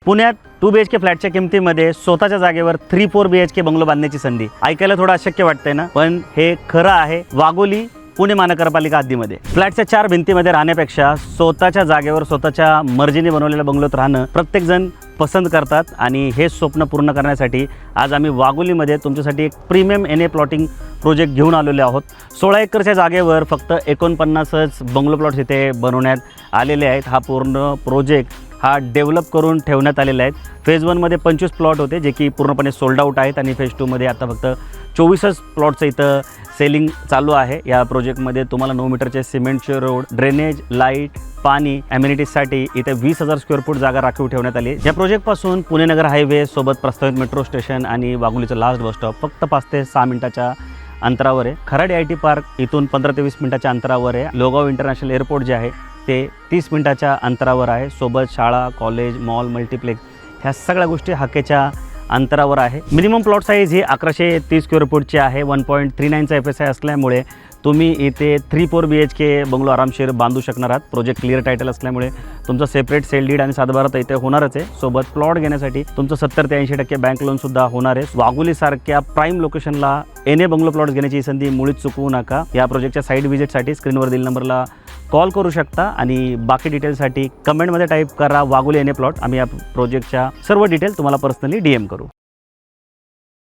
पुण्यात 2 BHK फ्लॅटच्या किमतीमध्ये स्वतःच्या जागेवर 3-4 BHK बंगलो बांधण्याची संधी ऐकायला थोडं अशक्य वाटतंय ना, पण हे खरं आहे. वाघोली पुणे महानगरपालिका हद्दीमध्ये फ्लॅटच्या 4 भिंतीमध्ये राहण्यापेक्षा स्वतःच्या जागेवर स्वतःच्या मर्जीने बनवलेल्या बंगलोत राहणं प्रत्येकजण पसंत करतात आणि हे स्वप्न पूर्ण करण्यासाठी आज आम्ही वाघोलीमध्ये तुमच्यासाठी एक प्रीमियम NA प्लॉटिंग प्रोजेक्ट घेऊन आलेले आहोत. 16 एकरच्या जागेवर फक्त 49च बंगलो प्लॉट्स इथे बनवण्यात आलेले आहेत. हा पूर्ण प्रोजेक्ट हा डेव्हलप करून ठेवण्यात आलेला आहे. फेज 1मध्ये 25 प्लॉट होते जे की पूर्णपणे सोल्ड आउट आहेत आणि फेज 2मध्ये आता फक्त 24च प्लॉटचं इथं सेलिंग चालू आहे. या प्रोजेक्टमध्ये तुम्हाला 9 मीटरचे सिमेंटचे रोड, ड्रेनेज, लाईट, पाणी, ॲम्युनिटीजसाठी इथे 20,000 स्क्वेअर फूट जागा राखीव ठेवण्यात आली. या प्रोजेक्टपासून पुणे नगर हायवे सोबत प्रस्तावित मेट्रो स्टेशन आणि वाघोलीचं लास्ट बस स्टॉप फक्त 5 ते 6 मिनिटाच्या अंतरावर आहे. खराडी IT पार्क इथून 15 ते 20 मिनिटाच्या अंतरावर आहे. लोगाव इंटरनॅशनल एअरपोर्ट जे आहे ते 30 मिनिटाच्या अंतरावर आहे. सोबत शाळा, कॉलेज, मॉल, मल्टिप्लेक्स ह्या सगळ्या गोष्टी हाकेच्या अंतरावर आहे. मिनिमम प्लॉट साईज ही 1130 स्क्वेअर फूटची आहे. 1.39चा FSI असल्यामुळे तुम्ही इथे 3-4 BHK बंगलो आरामशीर बांधू शकणार आहात. प्रोजेक्ट क्लिअर टायटल असल्यामुळे तुमचं सेपरेट सेल डीड आणि 7/12 तर इथे होणारच आहे. सोबत प्लॉट घेण्यासाठी तुमचं 70 ते 80% बँक लोनसुद्धा होणार आहे. वाघोलीसारख्या प्राईम लोकेशनला NA बंगलो प्लॉट्स घेण्याची संधी मुळीच चुकवू नका. या प्रोजेक्टच्या साईट व्हिजिटसाठी स्क्रीनवर दिलेल्या नंबरला कॉल करू शकता आणि बाकी डिटेल्ससाठी कमेंटमध्ये टाईप करा वाघोली NA प्लॉट. आम्ही या प्रोजेक्टच्या सर्व डिटेल तुम्हाला पर्सनली DM करू.